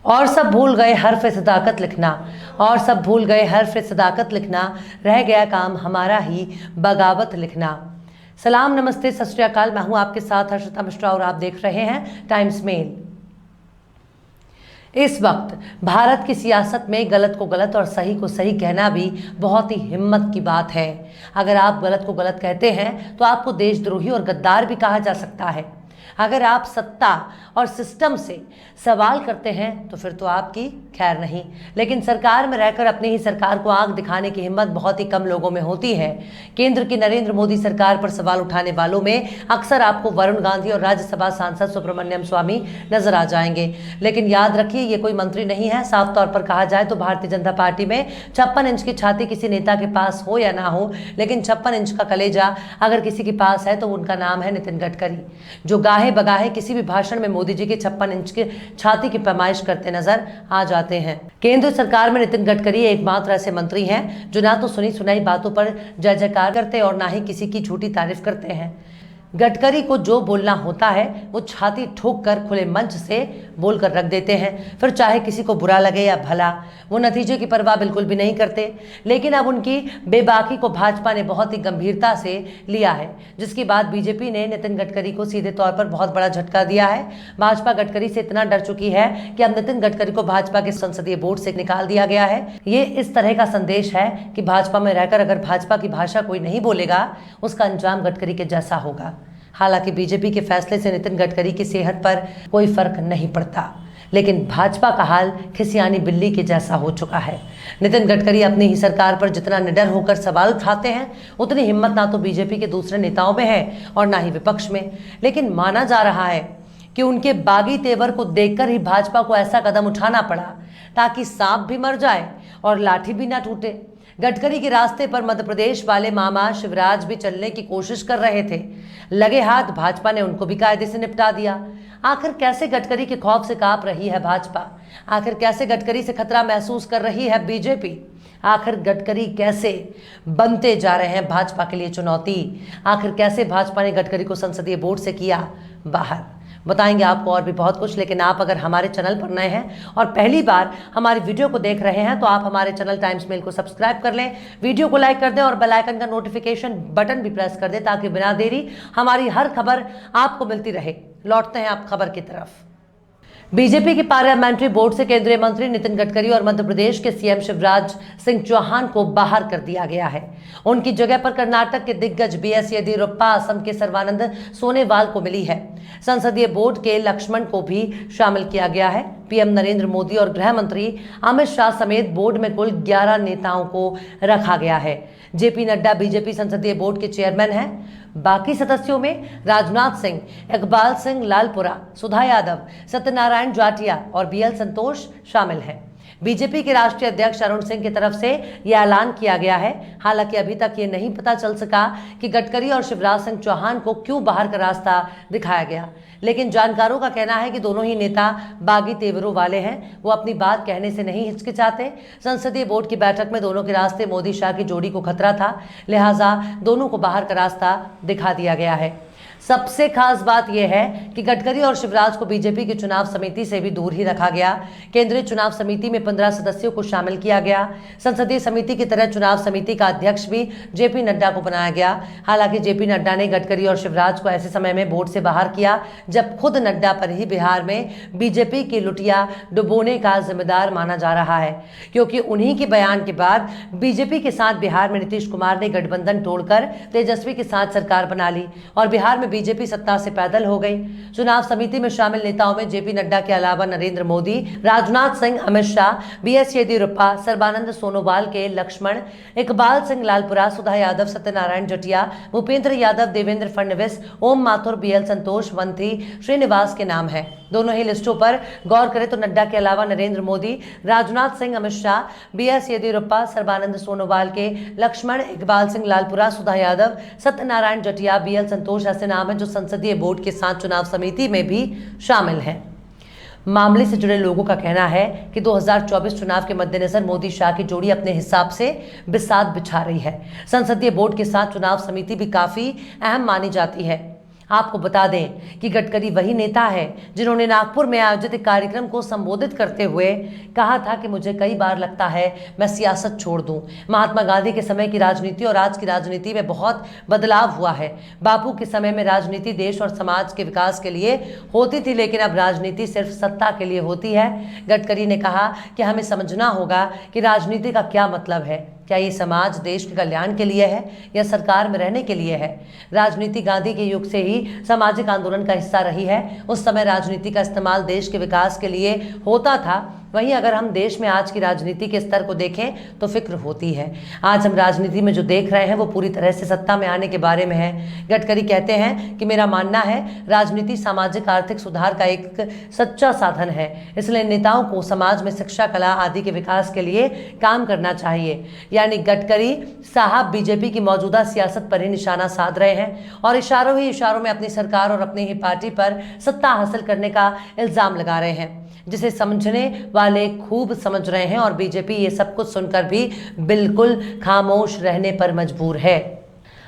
और सब भूल गए हर्फ सदाकत लिखना, और सब भूल गए हर्फ सदाकत लिखना, रह गया काम हमारा ही बगावत लिखना। सलाम, नमस्ते, सत श्री अकाल। मैं हूं आपके साथ हर्षिता मिश्रा और आप देख रहे हैं टाइम्स मेल। इस वक्त भारत की सियासत में गलत को गलत और सही को सही कहना भी बहुत ही हिम्मत की बात है। अगर आप गलत को गलत कहते हैं तो आपको देशद्रोही और गद्दार भी कहा जा सकता है। अगर आप सत्ता और सिस्टम से सवाल करते हैं तो फिर तो आपकी खैर नहीं, लेकिन सरकार में रहकर अपनी ही सरकार को आंख दिखाने की हिम्मत बहुत ही कम लोगों में होती है। केंद्र की नरेंद्र मोदी सरकार पर सवाल उठाने वालों में अक्सर आपको वरुण गांधी और राज्यसभा सांसद सुब्रमण्यम स्वामी नजर आ जाएंगे, लेकिन याद रखिए ये कोई मंत्री नहीं है। साफ तौर पर कहा जाए तो भारतीय जनता पार्टी में 56 इंच की छाती किसी नेता के पास हो या ना हो, लेकिन 56 इंच का कलेजा अगर किसी के पास है तो उनका नाम है नितिन गडकरी, जो गाहे बगाहे किसी भी भाषण में मोदी जी की 56 इंच की छाती की पैमाइश करते नजर आ जाते हैं। केंद्र सरकार में नितिन गडकरी एकमात्र ऐसे मंत्री हैं जो ना तो सुनी सुनाई बातों पर जय जयकार करते और ना ही किसी की झूठी तारीफ करते हैं। गडकरी को जो बोलना होता है वो छाती ठोक कर खुले मंच से बोलकर रख देते हैं, फिर चाहे किसी को बुरा लगे या भला, वो नतीजे की परवाह बिल्कुल भी नहीं करते। लेकिन अब उनकी बेबाकी को भाजपा ने बहुत ही गंभीरता से लिया है, जिसके बाद बीजेपी ने नितिन गडकरी को सीधे तौर पर बहुत बड़ा झटका दिया है। भाजपा गडकरी से इतना डर चुकी है कि अब नितिन गडकरी को भाजपा के संसदीय बोर्ड से निकाल दिया गया है। ये इस तरह का संदेश है कि भाजपा में रहकर अगर भाजपा की भाषा कोई नहीं बोलेगा उसका अंजाम गडकरी के जैसा होगा। हालांकि बीजेपी के फैसले से नितिन गडकरी की सेहत पर कोई फर्क नहीं पड़ता, लेकिन भाजपा का हाल खिसियानी बिल्ली के जैसा हो चुका है। नितिन गडकरी अपनी ही सरकार पर जितना निडर होकर सवाल उठाते हैं उतनी हिम्मत ना तो बीजेपी के दूसरे नेताओं में है और ना ही विपक्ष में। लेकिन माना जा रहा है कि उनके बागी तेवर को देखकर ही भाजपा को ऐसा कदम उठाना पड़ा ताकि सांप भी मर जाए और लाठी भी ना टूटे। गडकरी के रास्ते पर मध्य प्रदेश वाले मामा शिवराज भी चलने की कोशिश कर रहे थे। लगे हाथ भाजपा ने उनको भी कायदे से निपटा दिया। आखिर कैसे गडकरी के खौफ से कांप रही है भाजपा? आखिर कैसे गडकरी से खतरा महसूस कर रही है बीजेपी? आखिर गडकरी कैसे बनते जा रहे हैं भाजपा के लिए चुनौती? आखिर कैसे भाजपा ने गडकरी को संसदीय बोर्ड से किया बाहर? बताएंगे आपको और भी बहुत कुछ। लेकिन आप अगर हमारे चैनल पर नए हैं और पहली बार हमारी वीडियो को देख रहे हैं तो आप हमारे चैनल टाइम्स मेल को सब्सक्राइब कर लें, वीडियो को लाइक कर दें और बेल आइकन का नोटिफिकेशन बटन भी प्रेस कर दें ताकि बिना देरी हमारी हर खबर आपको मिलती रहे। लौटते हैं आप खबर की तरफ। बीजेपी के पार्लियामेंट्री बोर्ड से केंद्रीय मंत्री नितिन गडकरी और मध्य प्रदेश के सीएम शिवराज सिंह चौहान को बाहर कर दिया गया है। उनकी जगह पर कर्नाटक के दिग्गज बीएस येदियुरप्पा, असम के सर्बानंद सोनोवाल को मिली है। संसदीय बोर्ड के लक्ष्मण को भी शामिल किया गया है। पीएम नरेंद्र मोदी और गृह मंत्री अमित शाह समेत बोर्ड में कुल 11 नेताओं को रखा गया है। जेपी नड्डा बीजेपी संसदीय बोर्ड के चेयरमैन हैं। बाकी सदस्यों में राजनाथ सिंह, इकबाल सिंह लालपुरा, सुधा यादव, सत्यनारायण जाटिया और बीएल संतोष शामिल हैं। बीजेपी के राष्ट्रीय अध्यक्ष अरुण सिंह की तरफ से यह ऐलान किया गया है। हालांकि अभी तक ये नहीं पता चल सका कि गडकरी और शिवराज सिंह चौहान को क्यों बाहर का रास्ता दिखाया गया, लेकिन जानकारों का कहना है कि दोनों ही नेता बागी तेवरों वाले हैं। वो अपनी बात कहने से नहीं हिचकिचाते। संसदीय बोर्ड की बैठक में दोनों के रास्ते मोदी शाह की जोड़ी को खतरा था, लिहाजा दोनों को बाहर का रास्ता दिखा दिया गया है। सबसे खास बात यह है कि गडकरी और शिवराज को बीजेपी की चुनाव समिति से भी दूर ही रखा गया। केंद्रीय चुनाव समिति में 15 सदस्यों को शामिल किया गया। संसदीय समिति की तरह चुनाव समिति का अध्यक्ष भी जेपी नड्डा को बनाया गया। हालांकि जेपी नड्डा ने गडकरी और शिवराज को ऐसे समय में बोर्ड से बाहर किया जब खुद नड्डा पर ही बिहार में बीजेपी की लुटिया डुबोने का जिम्मेदार माना जा रहा है, क्योंकि उन्हीं के बयान के बाद बीजेपी के साथ बिहार में नीतीश कुमार ने गठबंधन तोड़कर तेजस्वी के साथ सरकार बना ली और बिहार में बीजेपी सत्ता से पैदल हो गई। चुनाव समिति में शामिल नेताओं में जेपी नड्डा के अलावा नरेंद्र मोदी, राजनाथ सिंह, अमित शाह, बीएस येदियुरप्पा, सर्बानंद सोनोवाल के लक्ष्मण, इकबाल सिंह लालपुरा, सुधा यादव, सत्यनारायण जटिया, भूपेंद्र यादव, देवेंद्र फडणवीस, ओम माथुर, बीएल संतोष, मंत्री श्रीनिवास के नाम है। दोनों ही लिस्टों पर गौर करें तो नड्डा के अलावा नरेंद्र मोदी, राजनाथ सिंह, अमित शाह, बीएस येदियुरप्पा, सर्बानंद सोनोवाल के लक्ष्मण, इकबाल सिंह लालपुरा, सुधा यादव, सत्यनारायण जटिया, बीएल संतोष ऐसे नाम हैं जो संसदीय बोर्ड के साथ चुनाव समिति में भी शामिल हैं। मामले से जुड़े लोगों का कहना है कि 2024 चुनाव के मद्देनजर मोदी शाह की जोड़ी अपने हिसाब से बिसात बिछा रही है। संसदीय बोर्ड के साथ चुनाव समिति भी काफी अहम मानी जाती है। आपको बता दें कि गडकरी वही नेता है जिन्होंने नागपुर में आयोजित एक कार्यक्रम को संबोधित करते हुए कहा था कि मुझे कई बार लगता है मैं सियासत छोड़ दूं। महात्मा गांधी के समय की राजनीति और आज की राजनीति में बहुत बदलाव हुआ है। बापू के समय में राजनीति देश और समाज के विकास के लिए होती थी, लेकिन अब राजनीति सिर्फ सत्ता के लिए होती है। गडकरी ने कहा कि हमें समझना होगा कि राजनीति का क्या मतलब है। क्या ये समाज देश के कल्याण के लिए है या सरकार में रहने के लिए है? राजनीति गांधी के युग से ही सामाजिक आंदोलन का हिस्सा रही है। उस समय राजनीति का इस्तेमाल देश के विकास के लिए होता था। वहीं अगर हम देश में आज की राजनीति के स्तर को देखें तो फिक्र होती है। आज हम राजनीति में जो देख रहे हैं वो पूरी तरह से सत्ता में आने के बारे में है। गडकरी कहते हैं कि मेरा मानना है राजनीति सामाजिक आर्थिक सुधार का एक सच्चा साधन है, इसलिए नेताओं को समाज में शिक्षा, कला आदि के विकास के लिए काम करना चाहिए। यानी गडकरी साहब बीजेपी की मौजूदा सियासत पर ही निशाना साध रहे हैं और इशारों ही इशारों में अपनी सरकार और अपनी ही पार्टी पर सत्ता हासिल करने का इल्जाम लगा रहे हैं, जिसे समझने वाले खूब समझ रहे हैं और बीजेपी ये सब कुछ सुनकर भी बिल्कुल खामोश रहने पर मजबूर है।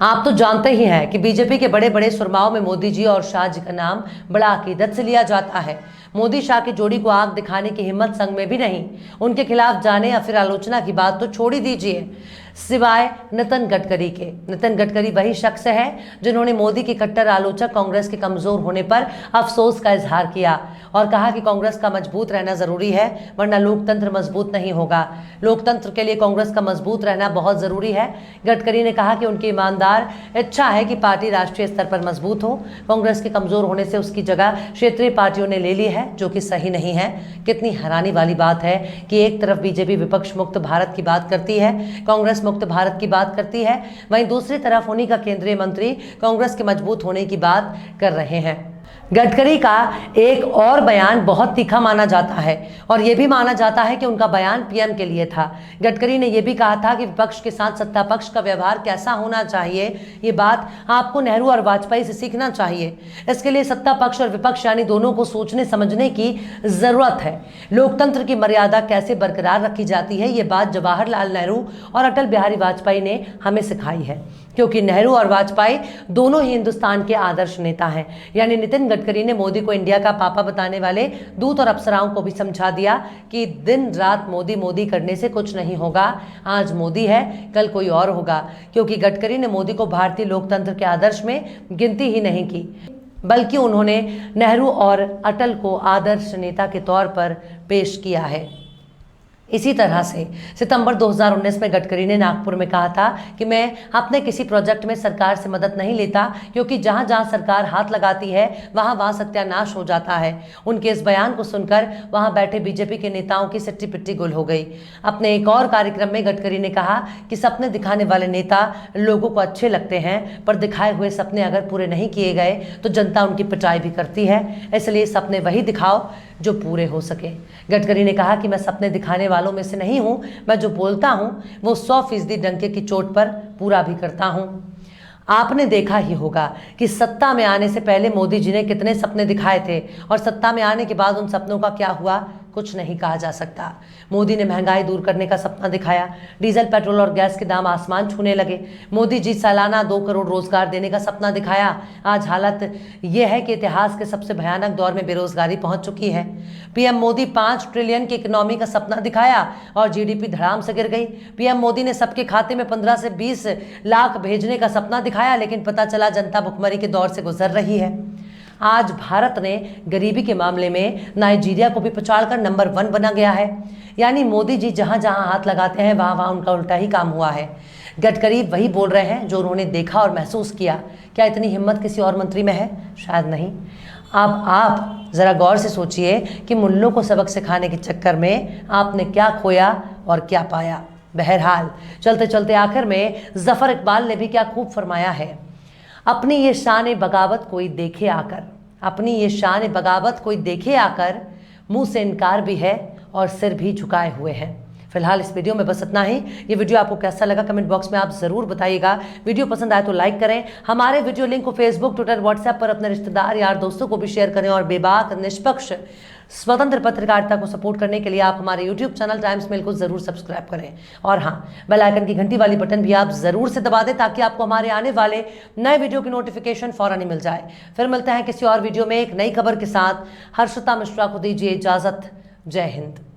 आप तो जानते ही हैं कि बीजेपी के बड़े बड़े सुरमाओं में मोदी जी और शाह जी का नाम बड़ा अकीदत से लिया जाता है। मोदी शाह की जोड़ी को आग दिखाने की हिम्मत संग में भी नहीं। उनके खिलाफ जाने या फिर आलोचना की बात तो छोड़ ही दीजिए, सिवाय नितिन गडकरी के। नितिन गडकरी वही शख्स है जिन्होंने मोदी के कट्टर आलोचक कांग्रेस के कमजोर होने पर अफसोस का इजहार किया और कहा कि कांग्रेस का मजबूत रहना जरूरी है, वरना लोकतंत्र मजबूत नहीं होगा। लोकतंत्र के लिए कांग्रेस का मजबूत रहना बहुत जरूरी है। गडकरी ने कहा कि उनकी ईमानदार इच्छा है कि पार्टी राष्ट्रीय स्तर पर मजबूत हो। कांग्रेस के कमजोर होने से उसकी जगह क्षेत्रीय पार्टियों ने ले ली है, जो कि सही नहीं है। कितनी हैरानी वाली बात है कि एक तरफ बीजेपी विपक्ष मुक्त भारत की बात करती है, कांग्रेस मुक्त भारत की बात करती है, वहीं दूसरी तरफ उन्हीं का केंद्रीय मंत्री कांग्रेस के मजबूत होने की बात कर रहे हैं। गडकरी का एक और बयान बहुत तीखा माना जाता है और यह भी माना जाता है कि उनका बयान पीएम के लिए था। गडकरी ने यह भी कहा था कि विपक्ष के साथ सत्ता पक्ष का व्यवहार कैसा होना चाहिए, ये बात आपको नेहरू और वाजपेयी से सीखना चाहिए। इसके लिए सत्ता पक्ष और विपक्ष यानी दोनों को सोचने समझने की जरूरत है। लोकतंत्र की मर्यादा कैसे बरकरार रखी जाती है, ये बात जवाहरलाल नेहरू और अटल बिहारी वाजपेयी ने हमें सिखाई है, क्योंकि नेहरू और वाजपेयी दोनों ही हिंदुस्तान के आदर्श नेता हैं। यानी नितिन गडकरी ने मोदी को इंडिया का पापा बताने वाले दूत और अप्सराओं को भी समझा दिया कि दिन रात मोदी मोदी करने से कुछ नहीं होगा। आज मोदी है, कल कोई और होगा, क्योंकि गडकरी ने मोदी को भारतीय लोकतंत्र के आदर्श में गिनती ही नहीं की, बल्कि उन्होंने नेहरू और अटल को आदर्श नेता के तौर पर पेश किया है। इसी तरह से सितंबर 2019 में गडकरी ने नागपुर में कहा था कि मैं अपने किसी प्रोजेक्ट में सरकार से मदद नहीं लेता, क्योंकि जहां जहां सरकार हाथ लगाती है वहां वहां सत्यानाश हो जाता है। उनके इस बयान को सुनकर वहां बैठे बीजेपी के नेताओं की सिट्टी पिट्टी गुल हो गई। अपने एक और कार्यक्रम में गडकरी ने कहा कि सपने दिखाने वाले नेता लोगों को अच्छे लगते हैं, पर दिखाए हुए सपने अगर पूरे नहीं किए गए तो जनता उनकी पिटाई भी करती है, इसलिए सपने वही दिखाओ जो पूरे हो सके। गडकरी ने कहा कि मैं सपने दिखाने वालों में से नहीं हूं, मैं जो बोलता हूं वो 100% डंके की चोट पर पूरा भी करता हूं। आपने देखा ही होगा कि सत्ता में आने से पहले मोदी जी ने कितने सपने दिखाए थे और सत्ता में आने के बाद उन सपनों का क्या हुआ, कुछ नहीं कहा जा सकता। मोदी ने महंगाई दूर करने का सपना दिखाया, डीजल पेट्रोल और गैस के दाम आसमान छूने लगे। मोदी जी सालाना 2 करोड़ रोजगार देने का सपना दिखाया। आज हालत यह है कि इतिहास के सबसे भयानक दौर में बेरोजगारी पहुंच चुकी है। पीएम मोदी 5 ट्रिलियन की इकोनॉमी का सपना दिखाया और जीडीपी धड़ाम से गिर गई। पीएम मोदी ने सबके खाते में 15 से 20 लाख भेजने का सपना दिखाया, लेकिन पता चला जनता भुखमरी के दौर से गुजर रही है। आज भारत ने गरीबी के मामले में नाइजीरिया को भी पछाड़कर नंबर 1 बना गया है। यानी मोदी जी जहां जहां हाथ लगाते हैं वहां वहां उनका उल्टा ही काम हुआ है। गडकरी वही बोल रहे हैं जो उन्होंने देखा और महसूस किया। क्या इतनी हिम्मत किसी और मंत्री में है? शायद नहीं। अब आप ज़रा गौर से सोचिए कि मुल्लों को सबक सिखाने के चक्कर में आपने क्या खोया और क्या पाया। बहरहाल चलते चलते आखिर में जफर इकबाल ने भी क्या खूब फरमाया है, अपनी ये शान बगावत कोई देखे आकर, अपनी ये शान बगावत कोई देखे आकर, मुंह से इनकार भी है और सिर भी झुकाए हुए हैं। फिलहाल इस वीडियो में बस इतना ही। ये वीडियो आपको कैसा लगा कमेंट बॉक्स में आप ज़रूर बताइएगा। वीडियो पसंद आए तो लाइक करें। हमारे वीडियो लिंक को फेसबुक, ट्विटर, व्हाट्सएप पर अपने रिश्तेदार, यार, दोस्तों को भी शेयर करें और बेबाक, निष्पक्ष स्वतंत्र पत्रकारिता को सपोर्ट करने के लिए आप हमारे यूट्यूब चैनल टाइम्स मेल को जरूर सब्सक्राइब करें और हाँ, बेल आइकन की घंटी वाली बटन भी आप जरूर से दबा दें ताकि आपको हमारे आने वाले नए वीडियो की नोटिफिकेशन फौरन ही मिल जाए। फिर मिलते हैं किसी और वीडियो में एक नई खबर के साथ। हर्षिता मिश्रा को दीजिए इजाजत। जय हिंद।